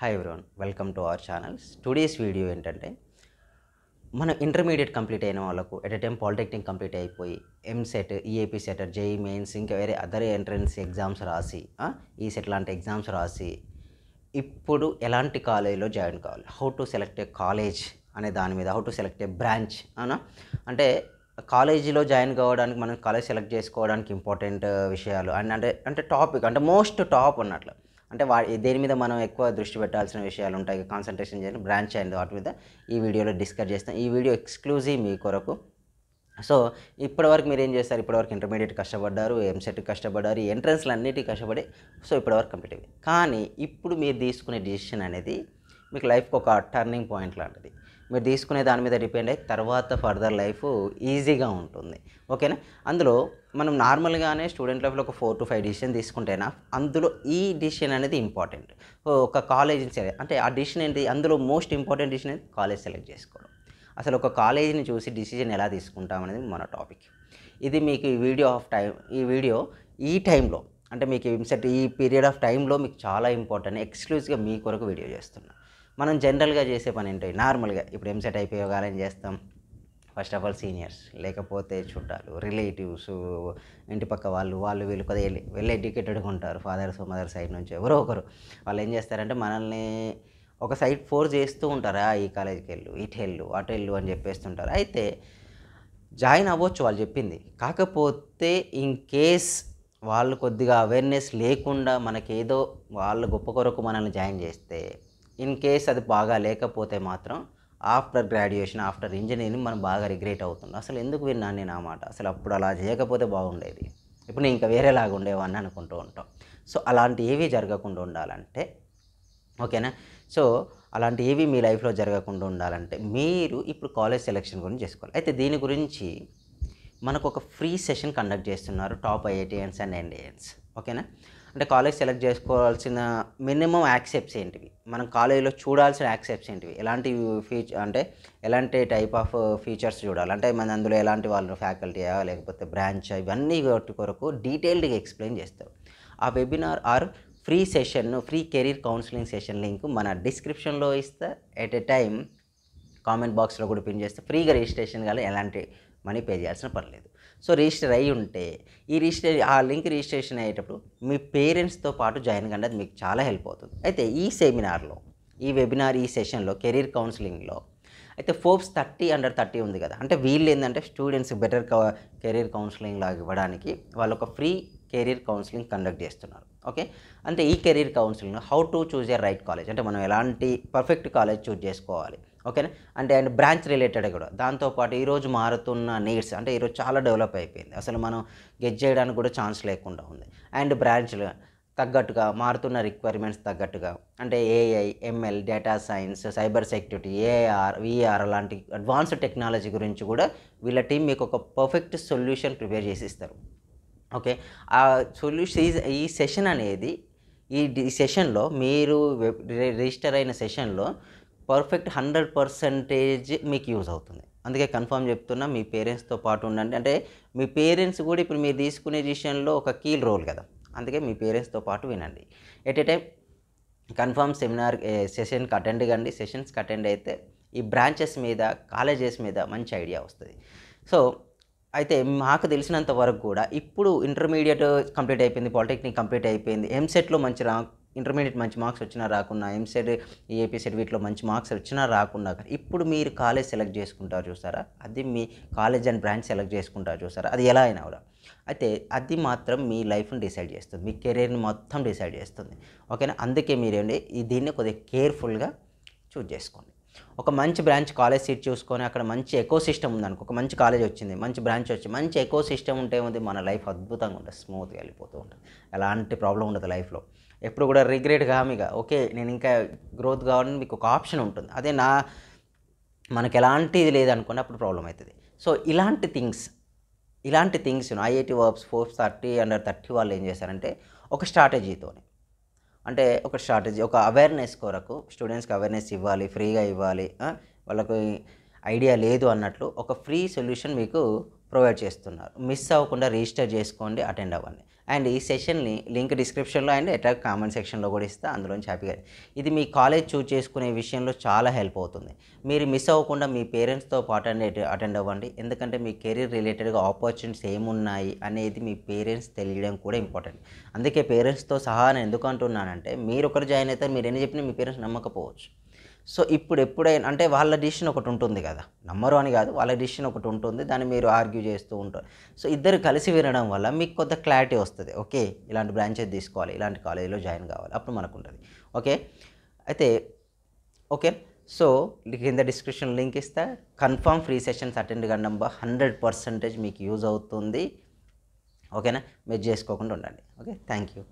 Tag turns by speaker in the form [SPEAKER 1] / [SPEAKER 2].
[SPEAKER 1] Hi everyone, welcome to our channels. Today's video ఏంటంటే మన intermediate complete అయిన వాళ్ళకు at a time polytechnic complete అయిపోయి EAMCET, EAPCET, JEE mains ఇంకా వేరే అదర్ ఎంట్రన్స్ ఎగ్జామ్స్ రాసి ఈ సెట్ లాంటి ఎగ్జామ్స్ రాసి ఇప్పుడు ఎలాంటి కాలేజీలో జాయిన్ కావాలి, how to select A college అనే దాని మీద, how to select A branch అంటే కాలేజీలో జాయిన్ కావడానికి మనం కాలేజ్ సెలెక్ట్ చేసుకోవడానికి ఇంపార్టెంట్ విషయాలు అంటే టాపిక్ అంటే మోస్ట్ టాప్ అన్నట్లు అంటే దేని మీద మనం ఎక్కువ దృష్టి పెట్టాల్సిన విషయాలు ఉంటాయి, కాన్సన్ట్రేషన్ చేయాలి, బ్రాంచ్ అయింది వాటి మీద ఈ వీడియోలో డిస్కస్ చేస్తాం. ఈ వీడియో ఎక్స్క్లూజివ్ మీ కొరకు. సో ఇప్పటివరకు మీరు ఏం చేస్తారు, ఇప్పటివరకు ఇంటర్మీడియట్ కష్టపడ్డారు, ఎంసెట్ కష్టపడ్డారు, ఈ ఎంట్రన్స్లు అన్నిటికీ కష్టపడి సో ఇప్పటివరకు కంప్లీట్ అయ్యింది. కానీ ఇప్పుడు మీరు తీసుకునే డిసిషన్ అనేది మీకు లైఫ్కి ఒక టర్నింగ్ పాయింట్ లాంటిది. మీరు తీసుకునే దాని మీద డిపెండ్ అయ్యి తర్వాత ఫర్దర్ లైఫ్ ఈజీగా ఉంటుంది. ఓకేనా? అందులో మనం నార్మల్గానే స్టూడెంట్ లైఫ్లో ఒక 4 to 5 డిసిషన్ తీసుకుంటేనా అందులో ఈ డిసిషన్ అనేది ఇంపార్టెంట్. ఒక కాలేజీని సెలెక్ట్ అంటే ఆ డిసిషన్ ఏంటి, అందులో మోస్ట్ ఇంపార్టెంట్ డిసిషన్ అనేది కాలేజ్ సెలెక్ట్ చేసుకోవడం. అసలు ఒక కాలేజీని చూసి డిసిజన్ ఎలా తీసుకుంటాం అనేది మన టాపిక్. ఇది మీకు ఈ వీడియో ఈ టైంలో అంటే మీకు ఎంసెట్ ఈ పీరియడ్ ఆఫ్ టైంలో మీకు చాలా ఇంపార్టెంట్. ఎక్స్క్లూజివ్గా మీ కొరకు వీడియో చేస్తున్నా. మనం జనరల్గా చేసే పని ఏంటి, నార్మల్గా ఇప్పుడు ఎంసెట్ అయిపోయేగానే ఏం చేస్తాం, ఫస్ట్ ఆఫ్ ఆల్ సీనియర్స్ లేకపోతే చుట్టాలు, రిలేటివ్స్, ఇంటి పక్క వాళ్ళు వీళ్ళు కొద్దిగా వెల్ ఎడ్యుకేటెడ్గా ఉంటారు, ఫాదర్స్ మదర్ సైడ్ నుంచి ఎవరో ఒకరు. వాళ్ళు ఏం చేస్తారంటే మనల్ని ఒక సైడ్ ఫోర్స్ చేస్తూ ఉంటారు, ఈ కాలేజీకి వెళ్ళు, ఇటు వెళ్ళు, అటు వెళ్ళు అని చెప్పేస్తుంటారు. అయితే జాయిన్ అవ్వచ్చు వాళ్ళు చెప్పింది, కాకపోతే ఇన్ కేస్ వాళ్ళు కొద్దిగా అవేర్నెస్ లేకుండా మనకేదో వాళ్ళ గొప్ప కొరకు మనల్ని జాయిన్ చేస్తే, ఇన్ కేస్ అది బాగా లేకపోతే మాత్రం ఆఫ్టర్ గ్రాడ్యుయేషన్, ఆఫ్టర్ ఇంజనీరింగ్ మనం బాగా రిగ్రెట్ అవుతున్నాం. అసలు ఎందుకు విన్నాను నేను ఆ మాట, అసలు అప్పుడు అలా చేయకపోతే బాగుండేది, ఇప్పుడు నేను ఇంకా వేరేలాగా ఉండేవాడిని అనుకుంటూ ఉంటాం. సో అలాంటి ఏవి జరగకుండా ఉండాలంటే, ఓకేనా, సో అలాంటి ఏవి మీ లైఫ్లో జరగకుండా ఉండాలంటే మీరు ఇప్పుడు కాలేజ్ సెలెక్షన్ గురించి చేసుకోవాలి. అయితే దీని గురించి మనకు ఒక ఫ్రీ సెషన్ కండక్ట్ చేస్తున్నారు టాప్ ఐఐటియన్స్ అండ్ ఎన్ఐఎన్స్. ఓకేనా? అంటే కాలేజ్ సెలెక్ట్ చేసుకోవాల్సిన మినిమం యాక్సెప్ట్స్ ఏంటివి, మనం కాలేజీలో చూడాల్సిన యాక్సెప్ట్స్ ఏంటివి, ఎలాంటి ఎలాంటి టైప్ ఆఫ్ ఫీచర్స్ చూడాలి, అంటే మన అందులో ఎలాంటి వాళ్ళు ఫ్యాకల్టీయా లేకపోతే బ్రాంచ్, ఇవన్నీ కొరకు డీటెయిల్డ్గా ఎక్స్ప్లెయిన్ చేస్తారు. ఆ webinar or free session, free career counselling session link మన డిస్క్రిప్షన్లో ఇస్తా, ఎట్ ఎ టైం కామెంట్ బాక్స్లో కూడా పిన్ చేస్తే ఫ్రీగా రిజిస్ట్రేషన్ కానీ ఎలాంటి మనీ పే చేయాల్సిన పర్లేదు. సో రిజిస్టర్ అయ్యి ఉంటే ఆ లింక్ రిజిస్ట్రేషన్ అయ్యేటప్పుడు మీ పేరెంట్స్తో పాటు జాయిన్ కండి, అది మీకు చాలా హెల్ప్ అవుతుంది. అయితే ఈ సెమినార్లో, ఈ వెబినార్, ఈ సెషన్లో కెరీర్ కౌన్సిలింగ్లో అయితే ఫోర్బ్స్ 30 ఉంది కదా, అంటే వీళ్ళు ఏంటంటే స్టూడెంట్స్ బెటర్ కెరీర్ కౌన్సిలింగ్ లాగా ఇవ్వడానికి వాళ్ళు ఒక ఫ్రీ కెరీర్ కౌన్సిలింగ్ కండక్ట్ చేస్తున్నారు. ఓకే, అంటే ఈ career counselling how to choose a right college, అంటే మనం ఎలాంటి పర్ఫెక్ట్ కాలేజ్ చూజ్ చేసుకోవాలి, ఓకేనా, అండ్ బ్రాంచ్ రిలేటెడ్ కూడా. దాంతోపాటు ఈరోజు మారుతున్న నీడ్స్, అంటే ఈరోజు చాలా డెవలప్ అయిపోయింది, అసలు మనం గెట్ చేయడానికి కూడా ఛాన్స్ లేకుండా ఉంది. అండ్ బ్రాంచ్లు తగ్గట్టుగా మారుతున్న రిక్వైర్మెంట్స్ తగ్గట్టుగా, అంటే AI, ML, data science, cyber security, AR, VR లాంటి అడ్వాన్స్డ్ టెక్నాలజీ గురించి కూడా వీళ్ళ టీం మీకు ఒక పర్ఫెక్ట్ సొల్యూషన్ ప్రిపేర్ చేసి ఇస్తారు. ఓకే, ఆ ఈ సెషన్ అనేది ఈ సెషన్లో మీరు రిజిస్టర్ అయిన సెషన్లో పర్ఫెక్ట్ 100% మీకు యూజ్ అవుతుంది. అందుకే కన్ఫర్మ్ చెప్తున్నా, మీ పేరెంట్స్తో పాటు ఉండండి. అంటే మీ పేరెంట్స్ కూడా ఇప్పుడు మీరు తీసుకునే డిసిషన్లో ఒక కీ రోల్ కదా, అందుకే మీ పేరెంట్స్తో పాటు వినండి. ఎట్ ఏ టైం కన్ఫర్మ్ సెషన్కి అటెండ్ కండి. సెషన్స్కి అటెండ్ అయితే ఈ బ్రాంచెస్ మీద, కాలేజెస్ మీద మంచి ఐడియా వస్తుంది. సో అయితే మాకు తెలిసినంత వరకు కూడా ఇప్పుడు ఇంటర్మీడియట్ కంప్లీట్ అయిపోయింది, పాలిటెక్నిక్ కంప్లీట్ అయిపోయింది, ఎంసెట్లో ఇంటర్మీడియట్ మంచి మార్క్స్ వచ్చినా రాకున్నా, ఎంసెట్, ఈఏపీ సెట్ వీటిలో మంచి మార్క్స్ వచ్చినా రాకున్నా, ఇప్పుడు మీరు కాలేజ్ సెలెక్ట్ చేసుకుంటారు చూసారా, అది మీ కాలేజ్ అండ్ బ్రాంచ్ సెలెక్ట్ చేసుకుంటారు చూసారా, అది ఎలా అయినా కూడా అయితే అది మాత్రం మీ లైఫ్ని డిసైడ్ చేస్తుంది, మీ కెరీర్ని మొత్తం డిసైడ్ చేస్తుంది. ఓకేనా? అందుకే మీరేంటి దీన్ని కొద్దిగా కేర్ఫుల్గా చూజ్ చేసుకోండి. ఒక మంచి బ్రాంచ్ కాలేజ్ సీట్ చూసుకొని అక్కడ మంచి ఎకో సిస్టమ్ ఉందనుకో, ఒక మంచి కాలేజ్ వచ్చింది, మంచి బ్రాంచ్ వచ్చి మంచి ఎకో సిస్టమ్ ఉంటే ఉంది, మన లైఫ్ అద్భుతంగా ఉంటుంది, స్మూత్గా వెళ్ళిపోతూ ఉంటుంది, ఎలాంటి ప్రాబ్లం ఉండదు లైఫ్లో. ఎప్పుడు కూడా రిగ్రెట్ కామిగా, ఓకే నేను ఇంకా గ్రోత్ కావాలని మీకు ఒక ఆప్షన్ ఉంటుంది. అదే మనకు ఎలాంటిది లేదనుకోండి, అప్పుడు ప్రాబ్లం అవుతుంది. సో ఇలాంటి థింగ్స్ ఐఐటి వర్బ్స్ ఫోర్బ్స్ 30 వాళ్ళు ఏం చేశారంటే ఒక స్ట్రాటజీతోని, అంటే ఒక అవేర్నెస్ కొరకు స్టూడెంట్స్కి అవేర్నెస్ ఇవ్వాలి, ఫ్రీగా ఇవ్వాలి, వాళ్ళకు ఐడియా లేదు అన్నట్లు ఒక ఫ్రీ సొల్యూషన్ మీకు ప్రొవైడ్ చేస్తున్నారు. మిస్ అవ్వకుండా రిజిస్టర్ చేసుకోండి, అటెండ్ అవ్వండి. అండ్ ఈ సెషన్ని లింక్ డిస్క్రిప్షన్లో అండ్ ఎట్లా కామెంట్ సెక్షన్లో కూడా ఇస్తా, అందులోంచి హ్యాపీగా. ఇది మీ కాలేజ్ చూజ్ చేసుకునే విషయంలో చాలా హెల్ప్ అవుతుంది. మీరు మిస్ అవ్వకుండా మీ పేరెంట్స్తో పాటు అటెండ్ అవ్వండి. ఎందుకంటే మీ కెరీర్ రిలేటెడ్గా ఆపర్చునిటీస్ ఏమున్నాయి అనేది మీ పేరెంట్స్ తెలియడం కూడా ఇంపార్టెంట్. అందుకే పేరెంట్స్తో సహా నేను ఎందుకు అంటున్నానంటే, మీరు ఒకరు జాయిన్ అవుతారు, మీరు ఎన్ని చెప్పినా మీ పేరెంట్స్ నమ్మకపోవచ్చు. సో ఇప్పుడు ఎప్పుడైనా అంటే వాళ్ళ డిసిషన్ ఒకటి ఉంటుంది కదా, నమ్మరు అని కాదు, వాళ్ళ డిసిషన్ ఒకటి ఉంటుంది, దాన్ని మీరు ఆర్గ్యూ చేస్తూ ఉంటారు. సో ఇద్దరు కలిసి వినడం వల్ల మీకు కొంత క్లారిటీ వస్తుంది. ఓకే, ఇలాంటి బ్రాంచెస్ తీసుకోవాలి, ఇలాంటి కాలేజీలో జాయిన్ కావాలి, అప్పుడు మనకు ఉంటుంది. ఓకే, అయితే ఓకే. సో కింద డిస్క్రిప్షన్ లింక్ ఇస్తా, కన్ఫర్మ్ ఫ్రీ సెషన్స్ అటెండ్ కండి, 100% మీకు యూజ్ అవుతుంది. ఓకేనా, మీరు చేసుకోకుండా ఉండండి. Okay, thank you.